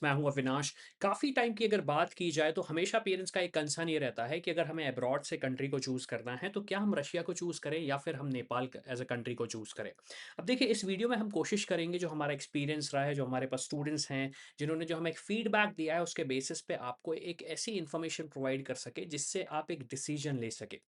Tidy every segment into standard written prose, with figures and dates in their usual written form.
मैं हूँ अविनाश। काफ़ी टाइम की अगर बात की जाए तो हमेशा पेरेंट्स का एक कंसर्न ये रहता है कि अगर हमें अब्रॉड से कंट्री को चूज़ करना है तो क्या हम रशिया को चूज़ करें या फिर हम नेपाल एज़ अ कंट्री को चूज़ करें। अब देखिए इस वीडियो में हम कोशिश करेंगे जो हमारा एक्सपीरियंस रहा है, जो हमारे पास स्टूडेंट्स हैं, जिन्होंने जो हमें एक फीडबैक दिया है उसके बेसिस पे आपको एक ऐसी इन्फॉर्मेशन प्रोवाइड कर सके जिससे आप एक डिसीजन ले सके।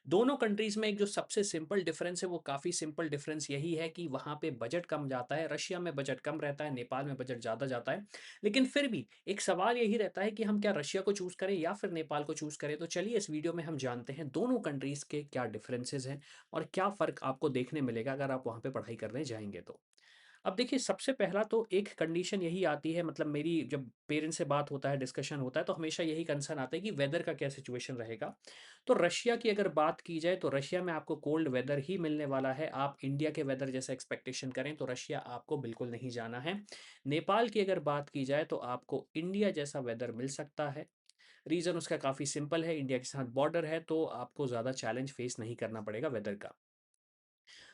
दोनों कंट्रीज़ में एक जो सबसे सिंपल डिफरेंस है वो काफ़ी सिंपल डिफरेंस यही है कि वहाँ पे बजट कम जाता है, रशिया में बजट कम रहता है, नेपाल में बजट ज़्यादा जाता है। लेकिन फिर भी एक सवाल यही रहता है कि हम क्या रशिया को चूज़ करें या फिर नेपाल को चूज़ करें? तो चलिए इस वीडियो में हम जानते हैं दोनों कंट्रीज़ के क्या डिफरेंसेस हैं और क्या फ़र्क आपको देखने मिलेगा अगर आप वहाँ पे पढ़ाई करने जाएँगे तो। अब देखिए सबसे पहला तो एक कंडीशन यही आती है, मतलब मेरी जब पेरेंट्स से बात होता है, डिस्कशन होता है तो हमेशा यही कंसर्न आता है कि वेदर का क्या सिचुएशन रहेगा। तो रशिया की अगर बात की जाए तो रशिया में आपको कोल्ड वेदर ही मिलने वाला है। आप इंडिया के वेदर जैसा एक्सपेक्टेशन करें तो रशिया आपको बिल्कुल नहीं जाना है। नेपाल की अगर बात की जाए तो आपको इंडिया जैसा वेदर मिल सकता है। रीज़न उसका काफ़ी सिंपल है, इंडिया के साथ बॉर्डर है तो आपको ज़्यादा चैलेंज फेस नहीं करना पड़ेगा वेदर का।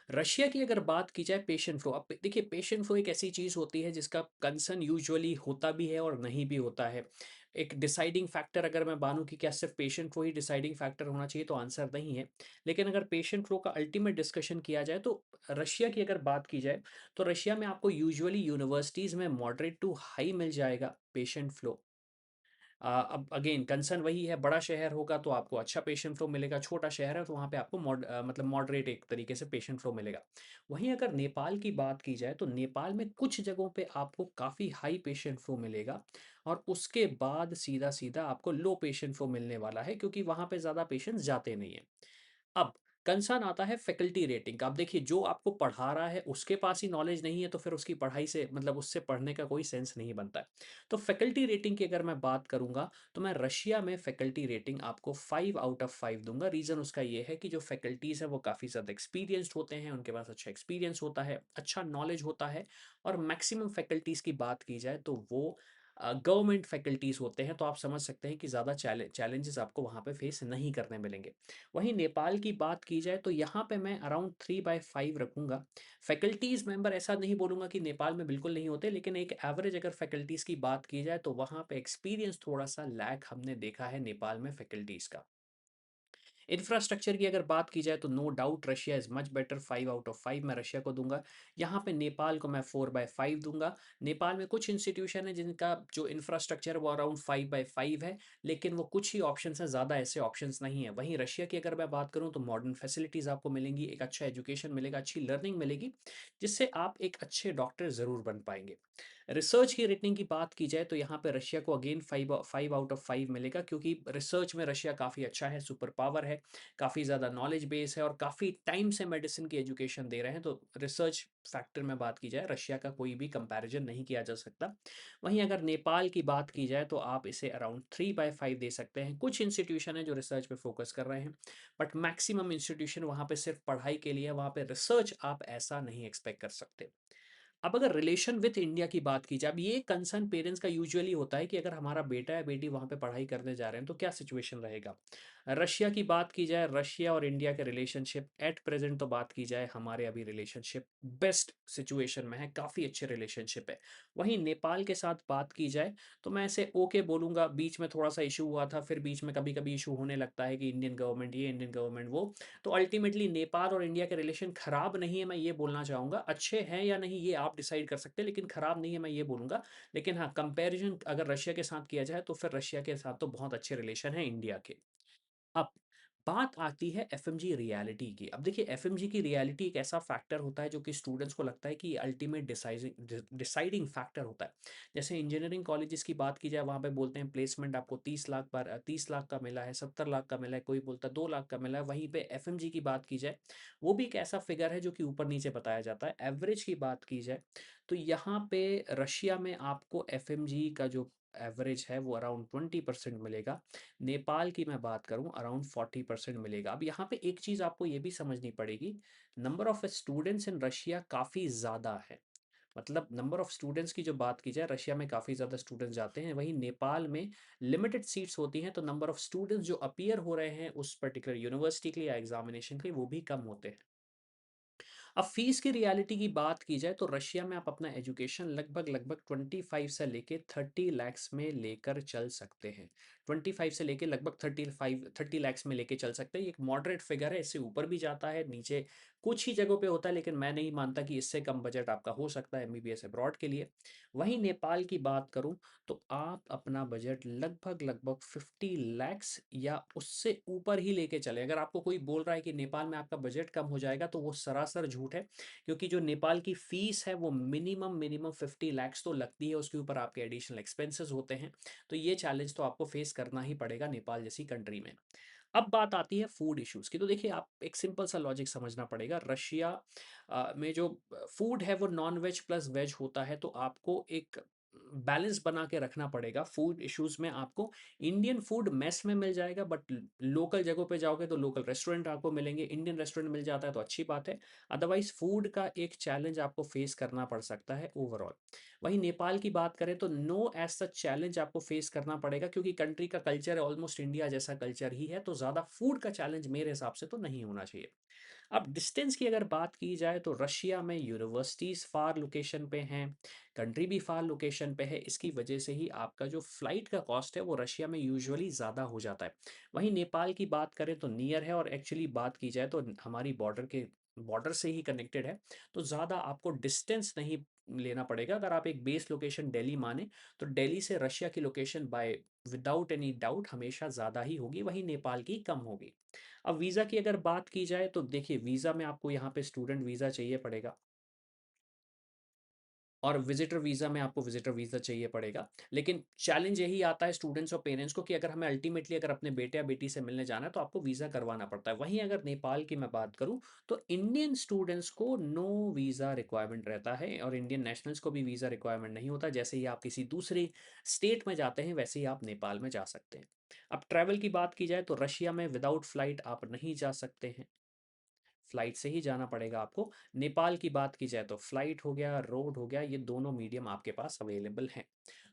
रशिया की अगर बात की जाए पेशेंट फ्लो, अब देखिए पेशेंट फ्लो एक ऐसी चीज़ होती है जिसका कंसर्न यूजुअली होता भी है और नहीं भी होता है। एक डिसाइडिंग फैक्टर अगर मैं मानूँ कि क्या सिर्फ पेशेंट फ्लो ही डिसाइडिंग फैक्टर होना चाहिए तो आंसर नहीं है। लेकिन अगर पेशेंट फ्लो का अल्टीमेट डिस्कशन किया जाए तो रशिया की अगर बात की जाए तो रशिया में आपको यूजुअली यूनिवर्सिटीज़ में मॉडरेट टू हाई मिल जाएगा पेशेंट फ्लो। अब अगेन कंसर्न वही है, बड़ा शहर होगा तो आपको अच्छा पेशेंट फ्लो मिलेगा, छोटा शहर है तो वहाँ पे आपको मतलब मॉडरेट एक तरीके से पेशेंट फ्लो मिलेगा। वहीं अगर नेपाल की बात की जाए तो नेपाल में कुछ जगहों पे आपको काफ़ी हाई पेशेंट फ्लो मिलेगा और उसके बाद सीधा-सीधा आपको लो पेशेंट फ्लो मिलने वाला है क्योंकि वहाँ पे ज़्यादा पेशेंट्स जाते नहीं हैं। अब कंसर्न आता है फैकल्टी रेटिंग का। अब देखिए जो आपको पढ़ा रहा है उसके पास ही नॉलेज नहीं है तो फिर उसकी पढ़ाई से मतलब उससे पढ़ने का कोई सेंस नहीं बनता है। तो फैकल्टी रेटिंग की अगर मैं बात करूँगा तो मैं रशिया में फैकल्टी रेटिंग आपको 5 आउट ऑफ 5 दूँगा। रीज़न उसका ये है कि जो फैकल्टीज़ हैं वो काफ़ी ज़्यादा एक्सपीरियंस्ड होते हैं, उनके पास अच्छा एक्सपीरियंस होता है, अच्छा नॉलेज होता है और मैक्सिमम फैकल्टीज़ की बात की जाए तो वो गवर्नमेंट फैकल्टीज़ होते हैं, तो आप समझ सकते हैं कि ज़्यादा चैलेंजेस आपको वहाँ पे फेस नहीं करने मिलेंगे। वहीं नेपाल की बात की जाए तो यहाँ पे मैं अराउंड 3/5 रखूँगा। फैकल्टीज़ मेंबर ऐसा नहीं बोलूँगा कि नेपाल में बिल्कुल नहीं होते, लेकिन एक एवरेज अगर फैकल्टीज़ की बात की जाए तो वहाँ पे एक्सपीरियंस थोड़ा-सा लैक हमने देखा है नेपाल में फैकल्टीज़ का। इंफ्रास्ट्रक्चर की अगर बात की जाए तो no doubt Russia is much better, 5 out of 5 मैं रशिया को दूँगा। यहाँ पे नेपाल को मैं 4/5 दूँगा। नेपाल में कुछ इंस्टीट्यूशन है जिनका जो इंफ्रास्ट्रक्चर है वो अराउंड 5/5 है, लेकिन वो कुछ ही ऑप्शंस हैं, ज़्यादा ऐसे ऑप्शंस नहीं है। वहीं रशिया की अगर मैं बात करूँ तो मॉडर्न फैसिलिटीज़ आपको मिलेंगी, एक अच्छा एजुकेशन मिलेगा, अच्छी लर्निंग मिलेगी, जिससे आप एक अच्छे डॉक्टर ज़रूर बन पाएँगे। रिसर्च की रेटिंग की बात की जाए तो यहाँ पे रशिया को अगेन 5 आउट ऑफ 5 मिलेगा क्योंकि रिसर्च में रशिया काफ़ी अच्छा है, सुपर पावर है, काफ़ी ज़्यादा नॉलेज बेस है और काफ़ी टाइम से मेडिसिन की एजुकेशन दे रहे हैं, तो रिसर्च फैक्टर में बात की जाए रशिया का कोई भी कंपैरिजन नहीं किया जा सकता। वहीं अगर नेपाल की बात की जाए तो आप इसे अराउंड 3/5 दे सकते हैं। कुछ इंस्टीट्यूशन है जो रिसर्च पे फोकस कर रहे हैं, बट मैक्सिमम इंस्टीट्यूशन वहाँ पे सिर्फ पढ़ाई के लिए है, वहाँ पे रिसर्च आप ऐसा नहीं एक्सपेक्ट कर सकते। अब अगर रिलेशन विथ इंडिया की बात की जाए, अब ये कंसर्न पेरेंट्स का यूजुअली होता है कि अगर हमारा बेटा या बेटी वहाँ पे पढ़ाई करने जा रहे हैं तो क्या सिचुएशन रहेगा। रशिया की बात की जाए, रशिया और इंडिया के रिलेशनशिप एट प्रेजेंट तो बात की जाए, हमारे अभी रिलेशनशिप बेस्ट सिचुएशन में है, काफ़ी अच्छे रिलेशनशिप है। वहीं नेपाल के साथ बात की जाए तो मैं इसे ओके बोलूँगा, बीच में थोड़ा सा इशू हुआ था, फिर बीच में कभी कभी इशू होने लगता है कि इंडियन गवर्नमेंट ये, इंडियन गवर्नमेंट वो। तो अल्टीमेटली नेपाल और इंडिया के रिलेशन खराब नहीं है, मैं ये बोलना चाहूँगा। अच्छे हैं या नहीं ये आप डिसाइड कर सकते हैं, लेकिन खराब नहीं है मैं ये बोलूँगा। लेकिन हाँ, कंपैरिज़न अगर रशिया के साथ किया जाए तो फिर रशिया के साथ तो बहुत अच्छे रिलेशन हैं इंडिया के। अब बात आती है एफएमजी रियलिटी की। अब देखिए एफएमजी की रियलिटी एक ऐसा फैक्टर होता है जो कि स्टूडेंट्स को लगता है कि अल्टीमेट डिसाइडिंग फैक्टर होता है। जैसे इंजीनियरिंग कॉलेजेस की बात की जाए, वहाँ पे बोलते हैं प्लेसमेंट आपको 30 लाख का मिला है, 70 लाख का मिला है, कोई बोलता है 2 लाख का मिला है। वहीं पे एफएमजी की बात की जाए, वो भी एक ऐसा फिगर है जो कि ऊपर नीचे बताया जाता है। एवरेज की बात की जाए तो यहाँ पे रशिया में आपको एफएमजी का जो एवरेज है वो अराउंड 20% मिलेगा। नेपाल की मैं बात करूँ अराउंड 40% मिलेगा। अब यहाँ पे एक चीज़ आपको ये भी समझनी पड़ेगी, number of students in Russia काफ़ी ज़्यादा है। मतलब नंबर ऑफ स्टूडेंट्स की जो बात की जाए, रशिया में काफ़ी ज़्यादा स्टूडेंट्स जाते हैं, वहीं नेपाल में लिमिटेड सीट्स होती हैं, तो नंबर ऑफ स्टूडेंट्स जो अपीयर हो रहे हैं उस पर्टिकुलर यूनिवर्सिटी के लिए या एग्ज़ामिनेशन के लिए वो भी कम होते हैं। अब फ़ीस की रियलिटी की बात की जाए तो रशिया में आप अपना एजुकेशन लगभग-लगभग 25 से लेके 30 लैक्स में लेकर चल सकते हैं। 25 से लेके लगभग 30 लैक्स में लेके चल सकते हैं। ये एक मॉडरेट फिगर है, इससे ऊपर भी जाता है, नीचे कुछ ही जगहों पे होता है, लेकिन मैं नहीं मानता कि इससे कम बजट आपका हो सकता है एमबीबीएस अब्रॉड के लिए। वहीं नेपाल की बात करूँ तो आप अपना बजट लगभग-लगभग 50 लैक्स या उससे ऊपर ही लेके चलें। अगर आपको कोई बोल रहा है कि नेपाल में आपका बजट कम हो जाएगा, तो वो सरासर झूठ है, क्योंकि जो नेपाल की फ़ीस है, वो मिनिमम 50 लैक्स तो लगती है, उसके ऊपर आपके एडिशनल एक्सपेंसेस होते हैं। तो ये चैलेंज तो आपको फेस करना ही पड़ेगा नेपाल जैसी कंट्री में। अब बात आती है फूड इश्यूज़ की, तो देखिए आप एक सिंपल सा लॉजिक समझना पड़ेगा। रशिया में जो फूड है वो नॉन-वेज प्लस वेज होता है, तो आपको एक बैलेंस बना के रखना पड़ेगा। फूड इश्यूज़ में आपको इंडियन फूड मेस में मिल जाएगा, बट लोकल जगहों पे जाओगे तो लोकल रेस्टोरेंट आपको मिलेंगे। इंडियन रेस्टोरेंट मिल जाता है तो अच्छी बात है। अदरवाइज़ फूड का एक चैलेंज आपको फेस करना पड़ सकता है ओवरऑल। वहीं नेपाल की बात करें तो नो एज़ सच चैलेंज आपको फेस करना पड़ेगा, क्योंकि कंट्री का कल्चर ऑलमोस्ट इंडिया जैसा कल्चर ही है, तो ज़्यादा फूड का चैलेंज मेरे हिसाब से तो नहीं होना चाहिए। अब डिस्टेंस की अगर बात की जाए तो रशिया में यूनिवर्सिटीज़ फ़ार लोकेशन पे हैं, कंट्री भी फ़ार लोकेशन पे है, इसकी वजह से ही आपका जो फ्लाइट का कॉस्ट है वो रशिया में यूजुअली ज़्यादा हो जाता है। वहीं नेपाल की बात करें तो नियर है, और एक्चुअली बात की जाए तो हमारी बॉर्डर से ही कनेक्टेड है, तो ज़्यादा आपको डिस्टेंस नहीं लेना पड़ेगा। अगर आप एक बेस लोकेशन दिल्ली माने, तो दिल्ली से रशिया की location bye without any doubt हमेशा ज़्यादा ही होगी, वहीं नेपाल की कम होगी। अब वीज़ा की अगर बात की जाए तो देखिए, वीज़ा में आपको यहाँ पे स्टूडेंट वीज़ा चाहिए पड़ेगा, और विज़िटर वीज़ा में आपको विज़िटर वीज़ा चाहिए पड़ेगा। लेकिन चैलेंज यही आता है स्टूडेंट्स और पेरेंट्स को कि अगर हमें अल्टीमेटली अगर अपने बेटे या बेटी से मिलने जाना है तो आपको वीज़ा करवाना पड़ता है। वहीं अगर नेपाल की मैं बात करूँ तो इंडियन स्टूडेंट्स को नो वीज़ा रिक्वायरमेंट रहता है, और इंडियन नेशनल्स को भी वीज़ा रिक्वायरमेंट नहीं होता। जैसे ही आप किसी दूसरे स्टेट में जाते हैं, वैसे ही आप नेपाल में जा सकते हैं। अब ट्रैवल की बात की जाए तो रशिया में विदाउट फ्लाइट आप नहीं जा सकते हैं। फ्लाइट से ही जाना पड़ेगा आपको। नेपाल की बात की जाए तो फ्लाइट हो गया, रोड हो गया, ये दोनों मीडियम आपके पास अवेलेबल हैं।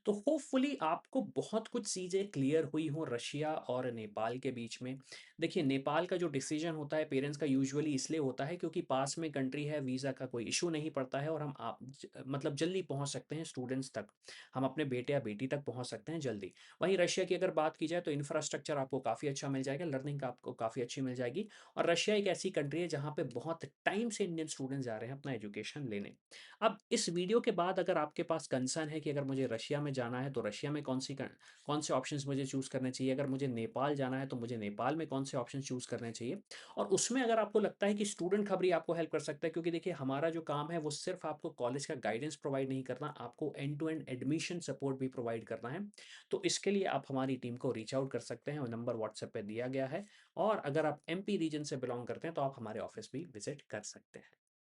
तो होपफुली आपको बहुत कुछ चीज़ें क्लियर हुई हों रशिया और नेपाल के बीच में। देखिए, नेपाल का जो डिसीज़न होता है पेरेंट्स का यूजुअली इसलिए होता है क्योंकि पास में कंट्री है, वीज़ा का कोई इश्यू नहीं पड़ता है, और हम आप मतलब जल्दी पहुँच सकते हैं स्टूडेंट्स तक। हम अपने बेटे या बेटी तक पहुँच सकते हैं जल्दी। वहीं रशिया की अगर बात की जाए तो इंफ्रास्ट्रक्चर आपको काफ़ी अच्छा मिल जाएगा, लर्निंग का आपको काफ़ी अच्छी मिल जाएगी। और रशिया एक ऐसी कंट्री है जहाँ पे बहुत टाइम से इंडियन स्टूडेंट्स जा रहे हैं अपना एजुकेशन लेने। अब इस वीडियो के बाद अगर आपके पास कंसर्न है कि अगर मुझे रशिया में जाना है तो रशिया में कौन से ऑप्शंस मुझे चूज़ करने चाहिए, अगर मुझे नेपाल जाना है तो मुझे नेपाल में कौन से ऑप्शन चूज़ करने चाहिए, और उसमें अगर आपको लगता है कि स्टूडेंट खबरी आपको हेल्प कर सकता है, क्योंकि देखिए हमारा जो काम है वो सिर्फ आपको कॉलेज का गाइडेंस प्रोवाइड नहीं करना, आपको end to end admission support भी प्रोवाइड करना है। तो इसके लिए आप हमारी टीम को रीच आउट कर सकते हैं, और नंबर व्हाट्सएप पे दिया गया है। और अगर आप एमपी रीजन से बिलॉन्ग करते हैं तो आप हमारे ऑफिस भी विजिट कर सकते हैं।